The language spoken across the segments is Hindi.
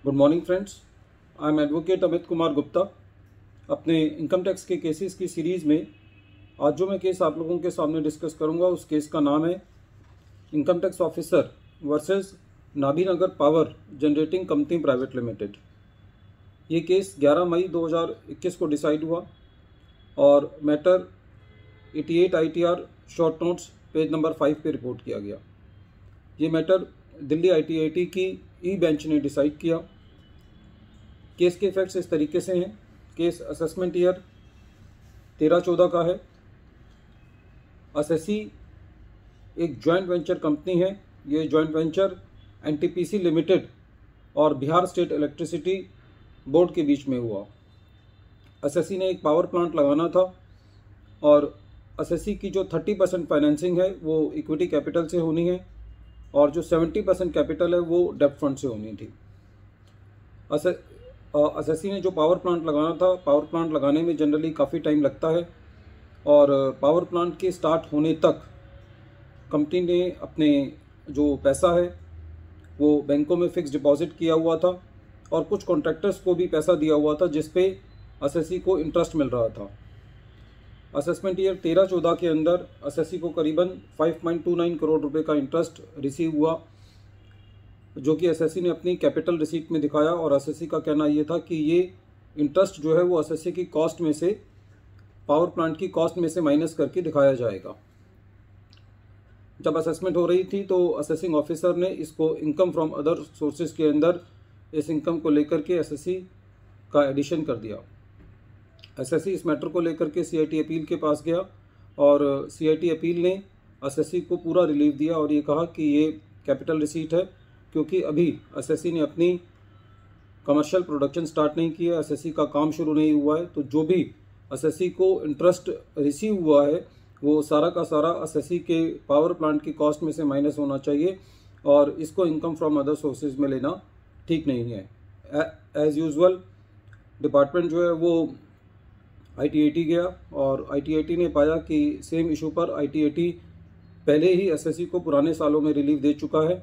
Good morning friends, I am advocate Amit Kumar Gupta. अपने इनकम टैक्स के केसेस की सीरीज़ में आज जो मैं केस आप लोगों के सामने डिस्कस करूंगा उस केस का नाम है income tax officer versus Nabinagar power generating company private limited. ये केस 11 मई 2021 को डिसाइड हुआ और matter 88 ITR short notes page number 5 पे रिपोर्ट किया गया। ये मैटर दिल्ली ITAT की ई बेंच ने डिसाइड किया। केस के इफेक्ट्स इस तरीके से हैं। केस असेसमेंट ईयर 13-14 का है। असेसी एक जॉइंट वेंचर कंपनी है। ये जॉइंट वेंचर NTPC लिमिटेड और बिहार स्टेट इलेक्ट्रिसिटी बोर्ड के बीच में हुआ। असेसी ने एक पावर प्लांट लगाना था और असेसी की जो 30% फाइनेंसिंग है वो इक्विटी कैपिटल से होनी है और जो 70% कैपिटल है वो डेब्ट फंड से होनी थी। असेसी ने जो पावर प्लांट लगाना था, पावर प्लांट लगाने में जनरली काफ़ी टाइम लगता है और पावर प्लांट के स्टार्ट होने तक कंपनी ने अपने जो पैसा है वो बैंकों में फ़िक्स डिपॉजिट किया हुआ था और कुछ कॉन्ट्रैक्टर्स को भी पैसा दिया हुआ था जिस पे असेसी को इंटरेस्ट मिल रहा था। असेसमेंट ईयर 13-14 के अंदर असेसी को करीबन 5.29 करोड़ रुपए का इंटरेस्ट रिसीव हुआ, जो कि असेसी ने अपनी कैपिटल रिसीट में दिखाया और असेसी का कहना ये था कि ये इंटरेस्ट जो है वो असेसी की कॉस्ट में से, पावर प्लांट की कॉस्ट में से माइनस करके दिखाया जाएगा। जब असेसमेंट हो रही थी तो असेसिंग ऑफिसर ने इसको इनकम फ्रॉम अदर सोर्सेज के अंदर इस इनकम को लेकर के असेसी का एडिशन कर दिया। असेसी इस मैटर को लेकर के CIT अपील के पास गया और CIT अपील ने असेसी को पूरा रिलीफ दिया और ये कहा कि ये कैपिटल रिसीट है क्योंकि अभी असेसी ने अपनी कमर्शियल प्रोडक्शन स्टार्ट नहीं किया, असेसी का काम शुरू नहीं हुआ है, तो जो भी असेसी को इंटरेस्ट रिसीव हुआ है वो सारा का सारा असेसी के पावर प्लांट की कॉस्ट में से माइनस होना चाहिए और इसको इनकम फ्रॉम अदर सोर्सेज में लेना ठीक नहीं है। एज़ यूजुअल डिपार्टमेंट जो है वो ITAT गया और ITAT ने पाया कि सेम इशू पर ITAT पहले ही असेसी को पुराने सालों में रिलीफ दे चुका है,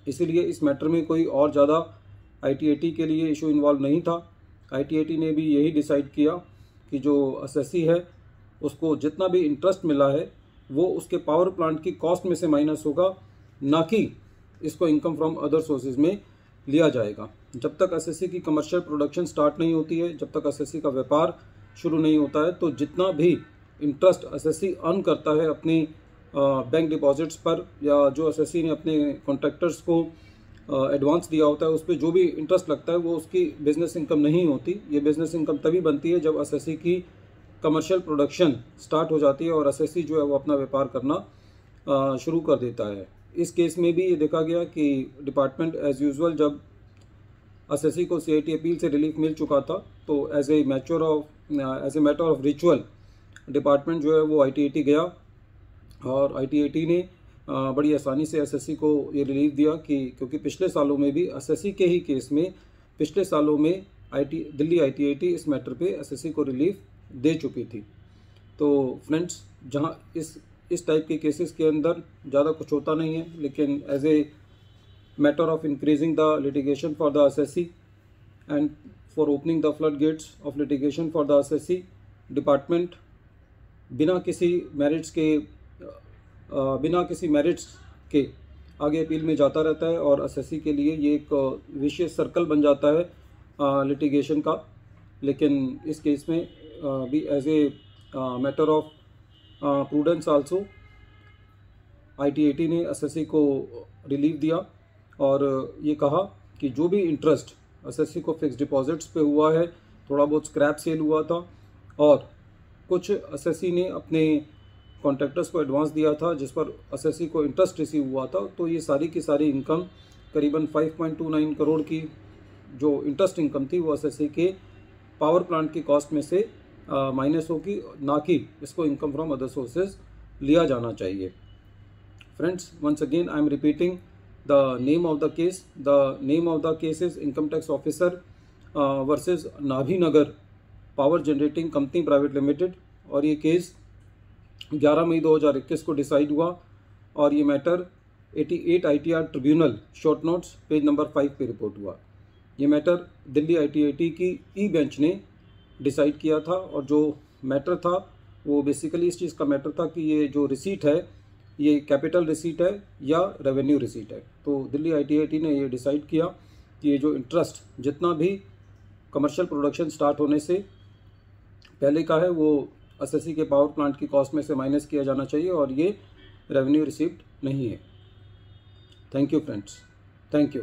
इसीलिए इस मैटर में कोई और ज़्यादा ITAT के लिए इशू इन्वॉल्व नहीं था। ITAT ने भी यही डिसाइड किया कि जो असेसी है उसको जितना भी इंटरेस्ट मिला है वो उसके पावर प्लांट की कॉस्ट में से माइनस होगा, ना कि इसको इनकम फ्रॉम अदर सोर्सेज में लिया जाएगा। जब तक असेसी की कमर्शियल प्रोडक्शन स्टार्ट नहीं होती है, जब तक असेसी का व्यापार शुरू नहीं होता है, तो जितना भी इंटरेस्ट असेसी अर्न करता है अपनी बैंक डिपॉजिट्स पर या जो असेसी ने अपने कॉन्ट्रैक्टर्स को एडवांस दिया होता है उस पर जो भी इंटरेस्ट लगता है वो उसकी बिज़नेस इनकम नहीं होती। ये बिज़नेस इनकम तभी बनती है जब असेसी की कमर्शियल प्रोडक्शन स्टार्ट हो जाती है और असेसी जो है वो अपना व्यापार करना शुरू कर देता है। इस केस में भी ये देखा गया कि डिपार्टमेंट एज़ यूजुअल जब असेसी को CIT अपील से रिलीफ मिल चुका था तो as a matter of ritual department जो है वो ITAT गया और ITAT ने बड़ी आसानी से असेसी को ये रिलीफ दिया कि क्योंकि पिछले सालों में भी असेसी के ही केस में पिछले सालों में दिल्ली ITAT इस मैटर पे असेसी को रिलीफ दे चुकी थी। तो फ्रेंड्स, जहाँ इस टाइप के केसेस के अंदर ज़्यादा कुछ होता नहीं है, लेकिन as a matter of increasing the litigation for the assessee and for opening the flood gates of litigation for the assessee, department बिना किसी मेरिट्स के आगे अपील में जाता रहता है और असेसी के लिए ये एक विशियस सर्कल बन जाता है लिटिगेशन का। लेकिन इस केस में भी as a matter of prudence also ITAT ने असेसी को रिलीफ दिया और ये कहा कि जो भी इंटरेस्ट असेसी को फिक्स डिपॉजिट्स पे हुआ है, थोड़ा बहुत स्क्रैप सेल हुआ था और कुछ असेसी ने अपने कॉन्ट्रैक्टर्स को एडवांस दिया था जिस पर असेसी को इंटरेस्ट रिसीव हुआ था, तो ये सारी की सारी इनकम करीबन 5.29 करोड़ की जो इंटरेस्ट इनकम थी वो असेसी के पावर प्लांट की कॉस्ट में से माइनस होगी, ना कि इसको इनकम फ्रॉम अदर सोर्सेज लिया जाना चाहिए। Friends, once again I am repeating the name of the case. The name of the case is income tax officer versus Nabinagar power generating company private limited और ये केस 11 मई 2021 को डिसाइड हुआ और ये matter 88 ITR tribunal short notes page number 5 पे रिपोर्ट हुआ। ये मैटर दिल्ली ITAT की ई बेंच ने डिसाइड किया था, और जो मैटर था वो बेसिकली इस चीज़ का मैटर था कि ये जो रिसीट है ये कैपिटल रिसीट है या रेवेन्यू रिसीट है। तो दिल्ली ITAT ने ये डिसाइड किया कि ये जो इंटरेस्ट जितना भी कमर्शियल प्रोडक्शन स्टार्ट होने से पहले का है वो SSC के पावर प्लांट की कॉस्ट में से माइनस किया जाना चाहिए, और ये रेवेन्यू रिसीप्ट नहीं है। Thank you friends, thank you.